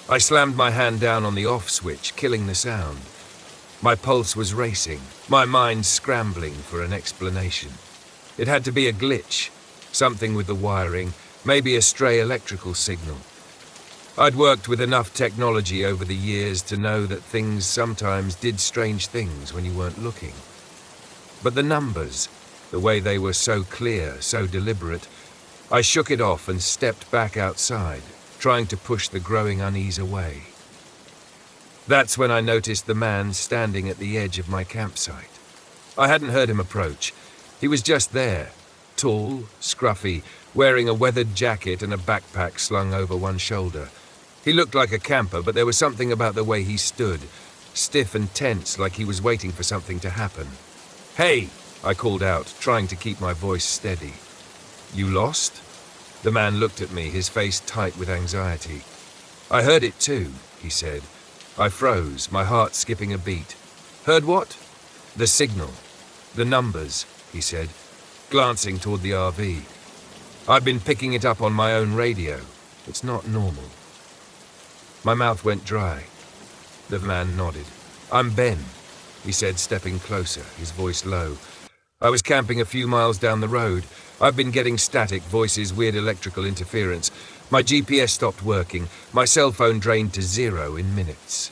I slammed my hand down on the off switch, killing the sound. My pulse was racing, my mind scrambling for an explanation. It had to be a glitch, something with the wiring, maybe a stray electrical signal. I'd worked with enough technology over the years to know that things sometimes did strange things when you weren't looking. But the numbers, the way they were so clear, so deliberate, I shook it off and stepped back outside, trying to push the growing unease away. That's when I noticed the man standing at the edge of my campsite. I hadn't heard him approach. He was just there, tall, scruffy, wearing a weathered jacket and a backpack slung over one shoulder. He looked like a camper, but there was something about the way he stood, stiff and tense, like he was waiting for something to happen. "Hey!" I called out, trying to keep my voice steady. "You lost?" The man looked at me, his face tight with anxiety. "I heard it too," he said. I froze, my heart skipping a beat. "Heard what?" "The signal. The numbers," he said, glancing toward the RV. "I've been picking it up on my own radio. It's not normal." My mouth went dry. The man nodded. "I'm Ben," he said, stepping closer, his voice low. "I was camping a few miles down the road. I've been getting static voices, weird electrical interference. My GPS stopped working. My cell phone drained to 0 in minutes."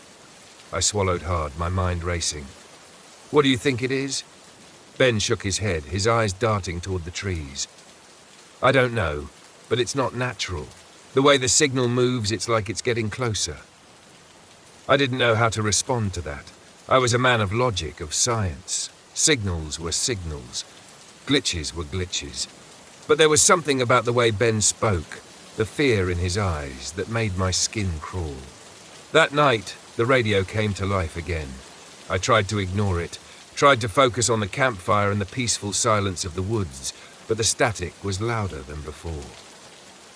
I swallowed hard, my mind racing. "What do you think it is?" Ben shook his head, his eyes darting toward the trees. "I don't know, but it's not natural. The way the signal moves, it's like it's getting closer." I didn't know how to respond to that. I was a man of logic, of science. Signals were signals. Glitches were glitches. But there was something about the way Ben spoke, the fear in his eyes, that made my skin crawl. That night, the radio came to life again. I tried to ignore it, tried to focus on the campfire and the peaceful silence of the woods, but the static was louder than before.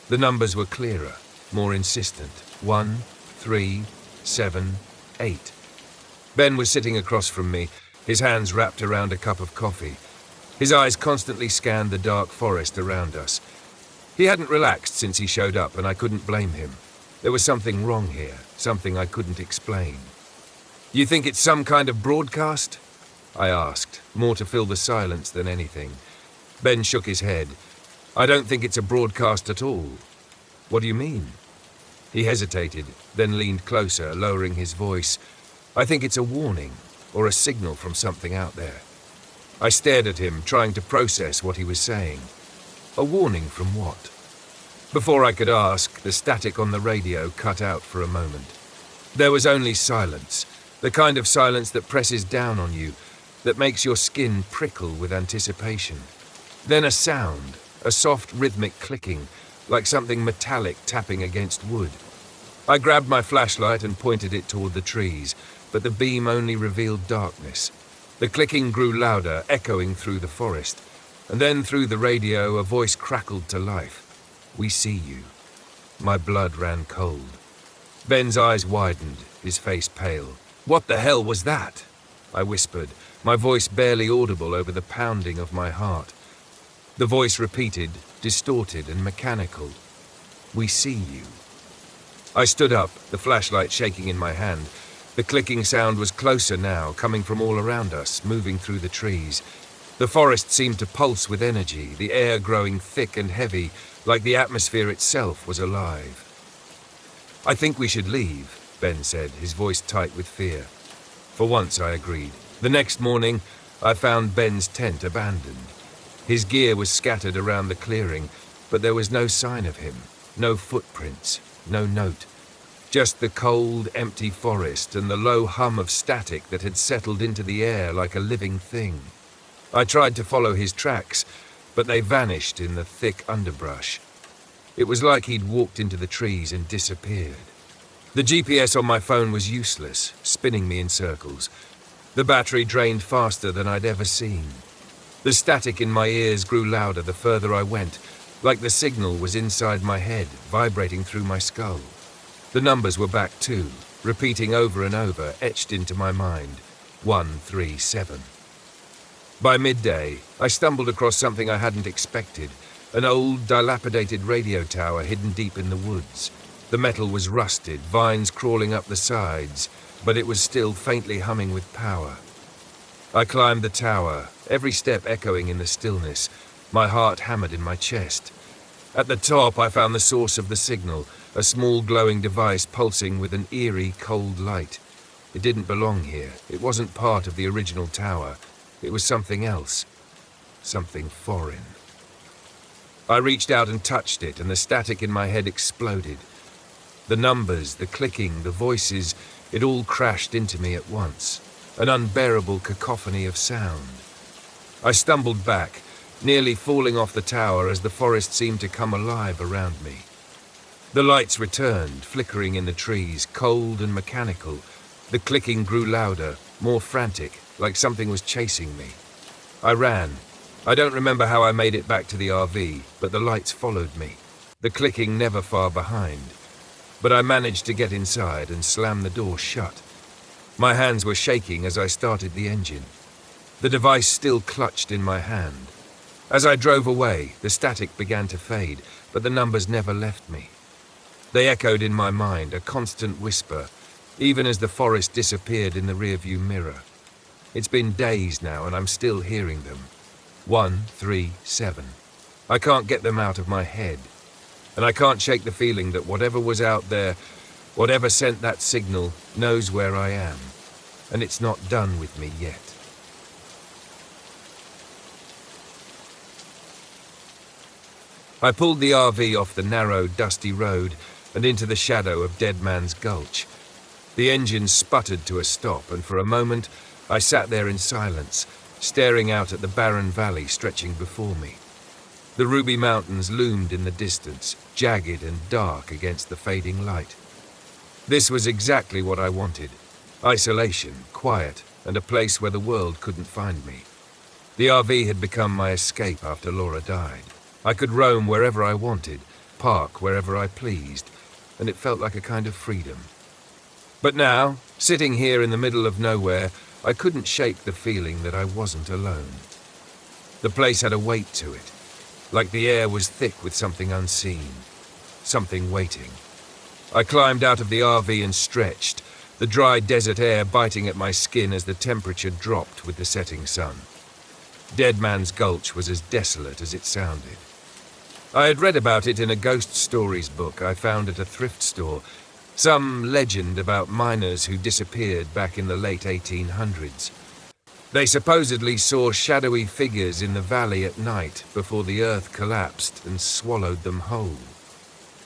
The numbers were clearer, more insistent. 1, 3, 7, 8. Ben was sitting across from me, his hands wrapped around a cup of coffee. His eyes constantly scanned the dark forest around us. He hadn't relaxed since he showed up, and I couldn't blame him. There was something wrong here, something I couldn't explain. "You think it's some kind of broadcast?" I asked, more to fill the silence than anything. Ben shook his head. "I don't think it's a broadcast at all." "What do you mean?" He hesitated, then leaned closer, lowering his voice. "I think it's a warning, or a signal from something out there." I stared at him, trying to process what he was saying. A warning from what? Before I could ask, the static on the radio cut out for a moment. There was only silence, the kind of silence that presses down on you, that makes your skin prickle with anticipation. Then a sound, a soft rhythmic clicking, like something metallic tapping against wood. I grabbed my flashlight and pointed it toward the trees, but the beam only revealed darkness. The clicking grew louder, echoing through the forest, and then through the radio a voice crackled to life. "We see you." My blood ran cold. Ben's eyes widened, his face pale. "What the hell was that?" I whispered, my voice barely audible over the pounding of my heart. The voice repeated, distorted and mechanical. "We see you." I stood up, the flashlight shaking in my hand. The clicking sound was closer now, coming from all around us, moving through the trees. The forest seemed to pulse with energy, the air growing thick and heavy, like the atmosphere itself was alive. "I think we should leave," Ben said, his voice tight with fear. For once I agreed. The next morning, I found Ben's tent abandoned. His gear was scattered around the clearing, but there was no sign of him, no footprints, no note. Just the cold, empty forest and the low hum of static that had settled into the air like a living thing. I tried to follow his tracks, but they vanished in the thick underbrush. It was like he'd walked into the trees and disappeared. The GPS on my phone was useless, spinning me in circles. The battery drained faster than I'd ever seen. The static in my ears grew louder the further I went, like the signal was inside my head, vibrating through my skull. The numbers were back too, repeating over and over, etched into my mind. 137. By midday, I stumbled across something I hadn't expected, an old, dilapidated radio tower hidden deep in the woods. The metal was rusted, vines crawling up the sides, but it was still faintly humming with power. I climbed the tower, every step echoing in the stillness, my heart hammered in my chest. At the top, I found the source of the signal, a small glowing device pulsing with an eerie, cold light. It didn't belong here. It wasn't part of the original tower. It was something else. Something foreign. I reached out and touched it, and the static in my head exploded. The numbers, the clicking, the voices, it all crashed into me at once. An unbearable cacophony of sound. I stumbled back, nearly falling off the tower as the forest seemed to come alive around me. The lights returned, flickering in the trees, cold and mechanical. The clicking grew louder, more frantic, like something was chasing me. I ran. I don't remember how I made it back to the RV, but the lights followed me, the clicking never far behind. But I managed to get inside and slam the door shut. My hands were shaking as I started the engine. The device still clutched in my hand. As I drove away, the static began to fade, but the numbers never left me. They echoed in my mind, a constant whisper, even as the forest disappeared in the rearview mirror. It's been days now, and I'm still hearing them. 137. I can't get them out of my head. And I can't shake the feeling that whatever was out there, whatever sent that signal, knows where I am. And it's not done with me yet. I pulled the RV off the narrow, dusty road and into the shadow of Dead Man's Gulch. The engine sputtered to a stop, and for a moment I sat there in silence, staring out at the barren valley stretching before me. The Ruby Mountains loomed in the distance, jagged and dark against the fading light. This was exactly what I wanted. Isolation, quiet, and a place where the world couldn't find me. The RV had become my escape after Laura died. I could roam wherever I wanted, park wherever I pleased, and it felt like a kind of freedom. But now, sitting here in the middle of nowhere, I couldn't shake the feeling that I wasn't alone. The place had a weight to it, like the air was thick with something unseen, something waiting. I climbed out of the RV and stretched, the dry desert air biting at my skin as the temperature dropped with the setting sun. Dead Man's Gulch was as desolate as it sounded. I had read about it in a ghost stories book I found at a thrift store, some legend about miners who disappeared back in the late 1800s. They supposedly saw shadowy figures in the valley at night before the earth collapsed and swallowed them whole.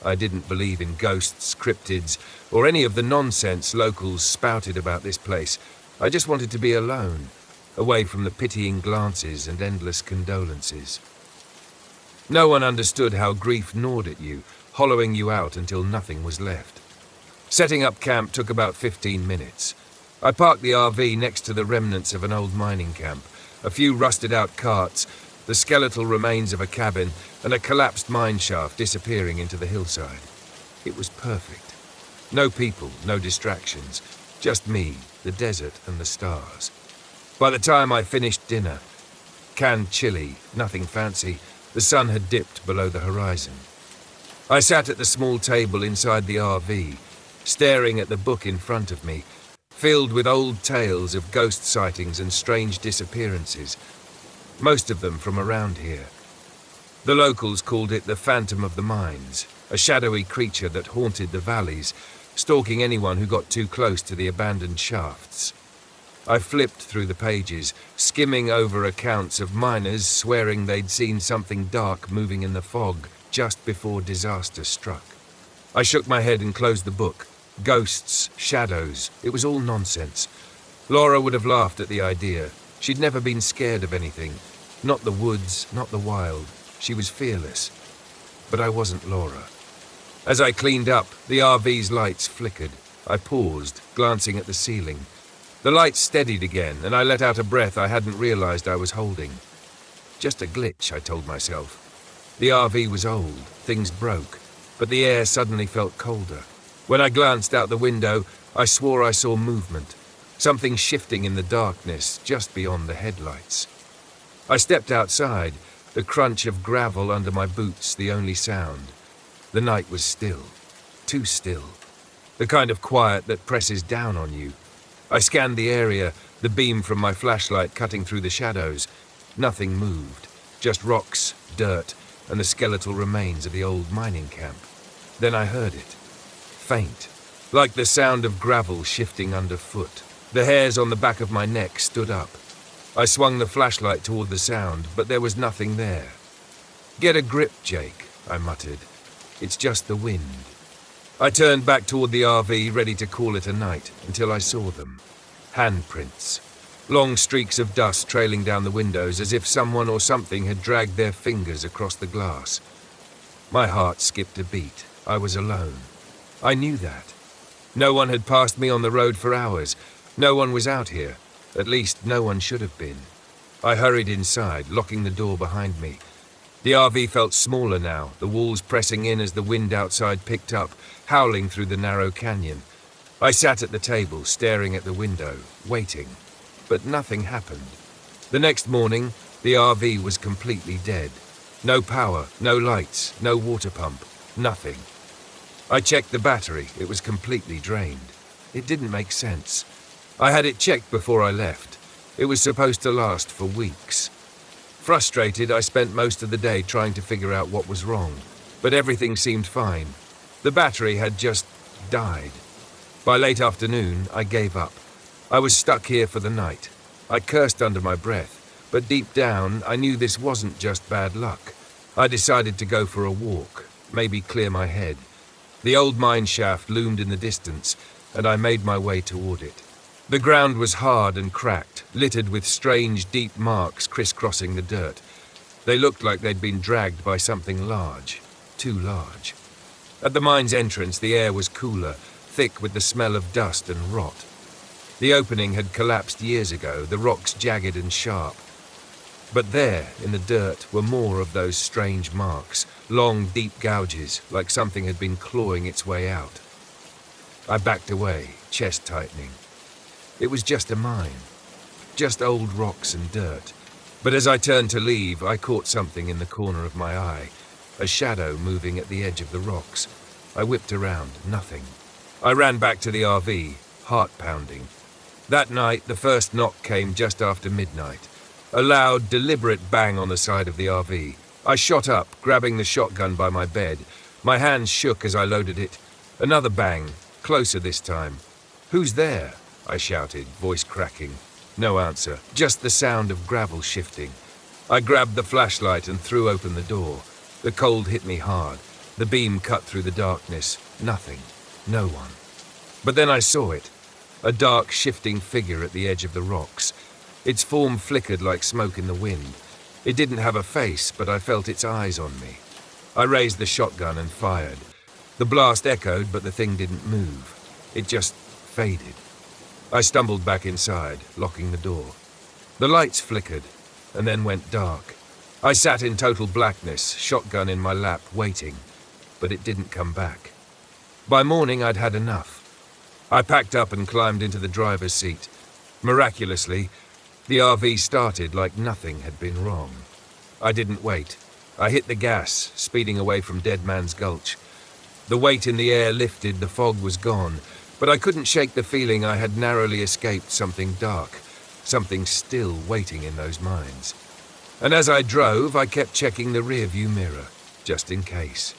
I didn't believe in ghosts, cryptids, or any of the nonsense locals spouted about this place. I just wanted to be alone, away from the pitying glances and endless condolences. No one understood how grief gnawed at you, hollowing you out until nothing was left. Setting up camp took about 15 minutes. I parked the RV next to the remnants of an old mining camp, a few rusted-out carts, the skeletal remains of a cabin, and a collapsed mine shaft disappearing into the hillside. It was perfect. No people, no distractions, just me, the desert, and the stars. By the time I finished dinner, canned chili, nothing fancy, the sun had dipped below the horizon. I sat at the small table inside the RV, staring at the book in front of me, filled with old tales of ghost sightings and strange disappearances, most of them from around here. The locals called it the Phantom of the Mines, a shadowy creature that haunted the valleys, stalking anyone who got too close to the abandoned shafts. I flipped through the pages, skimming over accounts of miners swearing they'd seen something dark moving in the fog just before disaster struck. I shook my head and closed the book. Ghosts, shadows, it was all nonsense. Laura would have laughed at the idea. She'd never been scared of anything. Not the woods, not the wild. She was fearless. But I wasn't Laura. As I cleaned up, the RV's lights flickered. I paused, glancing at the ceiling. The lights steadied again, and I let out a breath I hadn't realized I was holding. Just a glitch, I told myself. The RV was old, things broke, but the air suddenly felt colder. When I glanced out the window, I swore I saw movement, something shifting in the darkness just beyond the headlights. I stepped outside, the crunch of gravel under my boots the only sound. The night was still, too still, the kind of quiet that presses down on you. I scanned the area, the beam from my flashlight cutting through the shadows. Nothing moved, just rocks, dirt, and the skeletal remains of the old mining camp. Then I heard it. Faint, like the sound of gravel shifting underfoot. The hairs on the back of my neck stood up. I swung the flashlight toward the sound, but there was nothing there. "Get a grip, Jake," I muttered. "It's just the wind." I turned back toward the RV, ready to call it a night, until I saw them. Handprints. Long streaks of dust trailing down the windows as if someone or something had dragged their fingers across the glass. My heart skipped a beat. I was alone. I knew that. No one had passed me on the road for hours. No one was out here. At least, no one should have been. I hurried inside, locking the door behind me. The RV felt smaller now, the walls pressing in as the wind outside picked up, howling through the narrow canyon. I sat at the table, staring at the window, waiting. But nothing happened. The next morning, the RV was completely dead. No power, no lights, no water pump, nothing. I checked the battery. It was completely drained. It didn't make sense. I had it checked before I left. It was supposed to last for weeks. Frustrated, I spent most of the day trying to figure out what was wrong, but everything seemed fine. The battery had just died. By late afternoon, I gave up. I was stuck here for the night. I cursed under my breath, but deep down, I knew this wasn't just bad luck. I decided to go for a walk, maybe clear my head. The old mine shaft loomed in the distance, and I made my way toward it. The ground was hard and cracked, littered with strange, deep marks crisscrossing the dirt. They looked like they'd been dragged by something large, too large. At the mine's entrance, the air was cooler, thick with the smell of dust and rot. The opening had collapsed years ago, the rocks jagged and sharp. But there, in the dirt, were more of those strange marks, long, deep gouges, like something had been clawing its way out. I backed away, chest tightening. It was just a mine, just old rocks and dirt. But as I turned to leave, I caught something in the corner of my eye, a shadow moving at the edge of the rocks. I whipped around, nothing. I ran back to the RV, heart pounding. That night, the first knock came just after midnight. A loud, deliberate bang on the side of the RV. I shot up, grabbing the shotgun by my bed. My hands shook as I loaded it. Another bang, closer this time. "Who's there?" I shouted, voice cracking. No answer, just the sound of gravel shifting. I grabbed the flashlight and threw open the door. The cold hit me hard. The beam cut through the darkness. Nothing. No one. But then I saw it. A dark, shifting figure at the edge of the rocks. Its form flickered like smoke in the wind. It didn't have a face, but I felt its eyes on me. I raised the shotgun and fired. The blast echoed, but the thing didn't move. It just faded. I stumbled back inside, locking the door. The lights flickered, and then went dark. I sat in total blackness, shotgun in my lap, waiting, but it didn't come back. By morning, I'd had enough. I packed up and climbed into the driver's seat. Miraculously, the RV started like nothing had been wrong. I didn't wait. I hit the gas, speeding away from Dead Man's Gulch. The weight in the air lifted, the fog was gone, but I couldn't shake the feeling I had narrowly escaped something dark, something still waiting in those mines. And as I drove, I kept checking the rearview mirror, just in case.